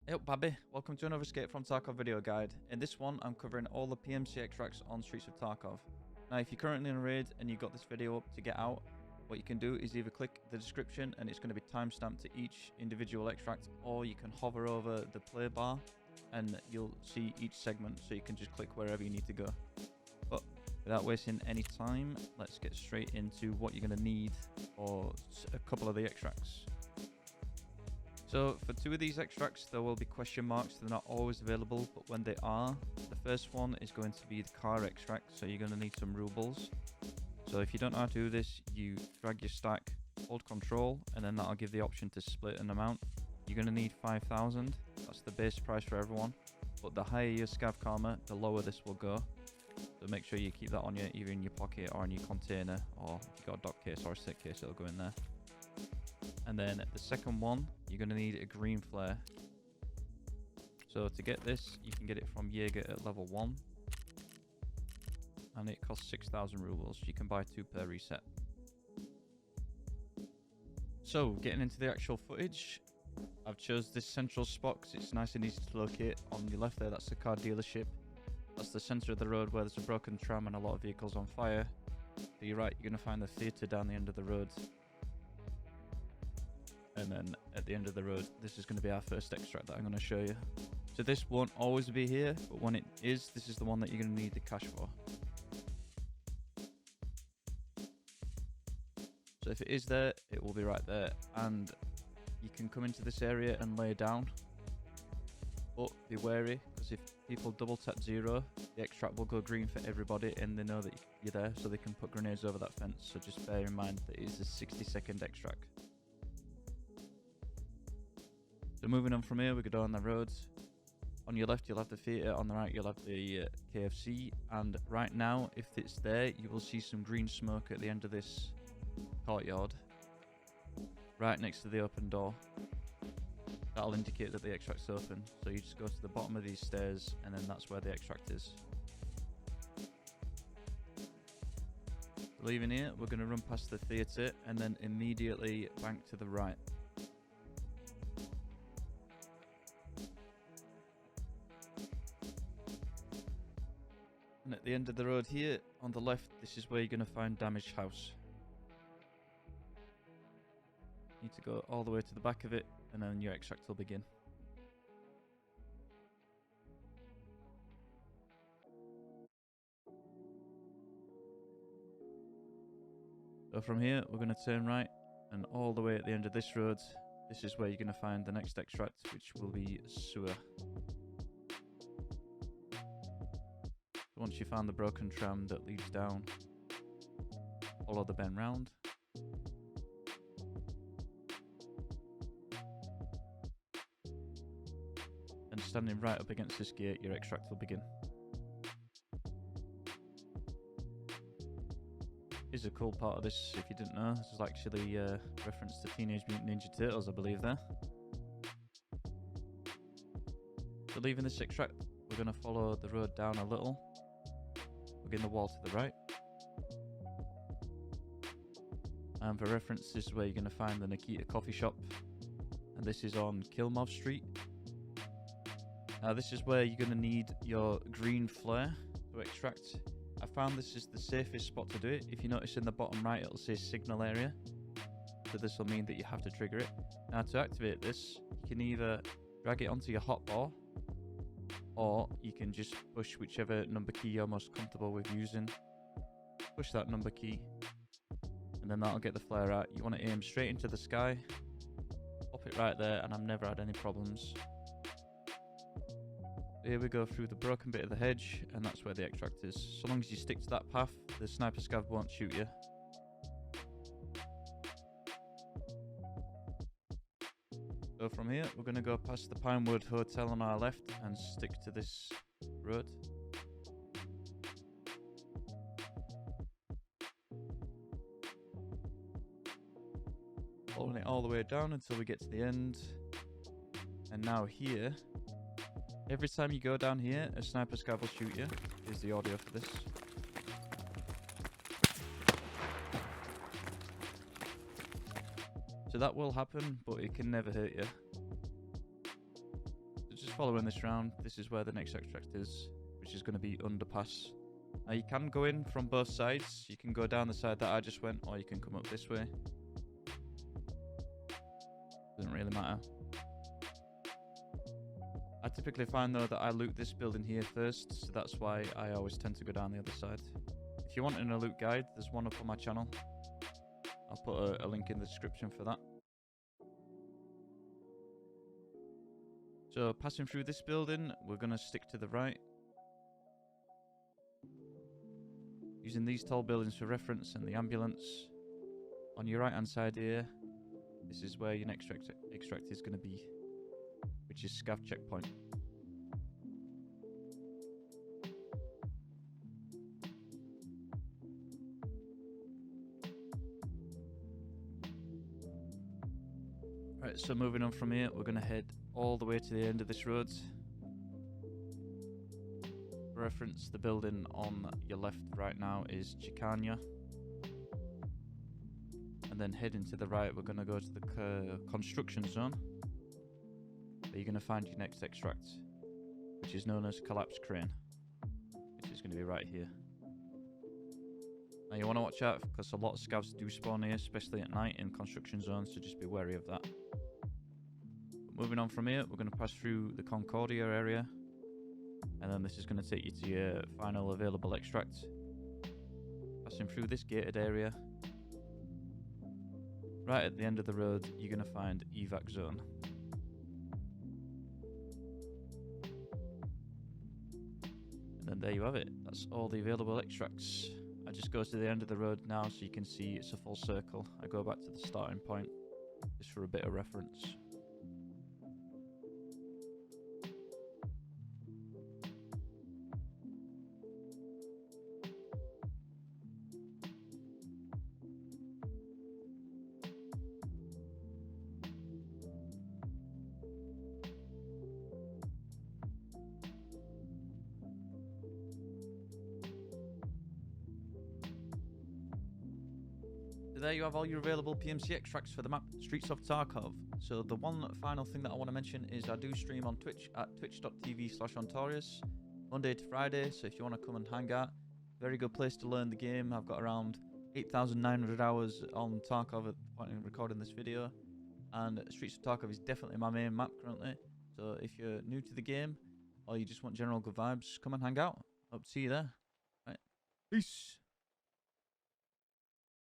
Hey up, Babby. Welcome to another Escape from Tarkov video guide. In this one, I'm covering all the PMC extracts on Streets of Tarkov. Now, if you're currently in a raid and you've got this video up to get out, what you can do is either click the description and it's going to be timestamped to each individual extract, or you can hover over the play bar and you'll see each segment, so you can just click wherever you need to go. But without wasting any time, let's get straight into what you're going to need for a couple of the extracts. So for two of these extracts, there will be question marks. They're not always available, but when they are, the first one is going to be the car extract. So you're going to need some roubles. So if you don't know how to do this, you drag your stack, hold control, and then that'll give the option to split an amount. You're going to need 5,000. That's the base price for everyone. But the higher your Scav karma, the lower this will go. So make sure you keep that on you, either in your pocket or in your container, or if you've got a dock case or a sit case, it'll go in there. And then the second one, you're going to need a green flare. So to get this, you can get it from Jaeger at level 1. And it costs 6,000 rubles. You can buy 2 per reset. So getting into the actual footage, I've chose this central spot because it's nice and easy to locate. On your left there, that's the car dealership. That's the centre of the road where there's a broken tram and a lot of vehicles on fire. To your right, you're going to find the theatre down the end of the road. And then at the end of the road, this is going to be our first extract that I'm going to show you. So this won't always be here, but when it is, this is the one that you're going to need the cash for. So if it is there, it will be right there. And you can come into this area and lay down. But be wary, because if people double tap 0, the extract will go green for everybody and they know that you're there, so they can put grenades over that fence. So just bear in mind that it is a 60-second extract. So moving on from here, we go down the roads. On your left, you'll have the theatre. On the right, you'll have the KFC. And right now, if it's there, you will see some green smoke at the end of this courtyard, right next to the open door. That'll indicate that the extract's open. So you just go to the bottom of these stairs, and then that's where the extract is. Leaving here, we're going to run past the theatre, and then immediately bank to the right. And at the end of the road here, on the left, this is where you're going to find Damaged House. You need to go all the way to the back of it, and then your extract will begin. So from here, we're going to turn right, and all the way at the end of this road, this is where you're going to find the next extract, which will be sewer. Once you found the broken tram that leads down, follow the bend round. And standing right up against this gate, your extract will begin. Here's a cool part of this, if you didn't know. This is actually a reference to Teenage Mutant Ninja Turtles, I believe there. So leaving this extract, we're going to follow the road down a little. In the wall to the right, and for reference, this is where you're going to find the Nikita coffee shop, and this is on Kilmov Street. Now this is where you're going to need your green flare to extract. I found this is the safest spot to do it. If you notice in the bottom right, it'll say signal area, so this will mean that you have to trigger it. Now to activate this, you can either drag it onto your hotbar, or you can just push whichever number key you're most comfortable with using. Push that number key, and then that'll get the flare out. You want to aim straight into the sky, pop it right there, and I've never had any problems. Here we go through the broken bit of the hedge, and that's where the extract is. So long as you stick to that path, the sniper scav won't shoot you. So from here, we're going to go past the Pinewood Hotel on our left and stick to this road. Following it all the way down until we get to the end. And now here, every time you go down here, a sniper scav will shoot you. Here's the audio for this. So that will happen, but it can never hurt you. following this round, this is where the next extract is, which is going to be Underpass. Now you can go in from both sides. You can go down the side that I just went, or you can come up this way. Doesn't really matter. I typically find though that I loot this building here first, so that's why I always tend to go down the other side. If you want a loot guide, there's one up on my channel. I'll put a link in the description for that. So passing through this building, we're going to stick to the right. Using these tall buildings for reference and the ambulance. On your right hand side here, this is where your next extract is going to be, which is Scav checkpoint. Right, so moving on from here, we're going to head all the way to the end of this road. For reference, the building on your left right now is Chicania. And then heading to the right, we're going to go to the construction zone, where you're going to find your next extract, which is known as Collapsed Crane, which is going to be right here. Now you want to watch out because a lot of scavs do spawn here, especially at night in construction zones, so just be wary of that. But moving on from here, we're going to pass through the Courtyard area, and then this is going to take you to your final available extract. Passing through this gated area, right at the end of the road, you're going to find Evac zone. And then there you have it. That's all the available extracts. I just go to the end of the road now so you can see it's a full circle. I go back to the starting point just for a bit of reference. So there you have all your available PMC extracts for the map Streets of Tarkov. So the one final thing that I want to mention is I do stream on Twitch at twitch.tv/Ontorius Monday to Friday, so if you want to come and hang out, very good place to learn the game. I've got around 8,900 hours on Tarkov at the point of recording this video, and Streets of Tarkov is definitely my main map currently. So if you're new to the game or you just want general good vibes, come and hang out. Hope to see you there. Right. Peace.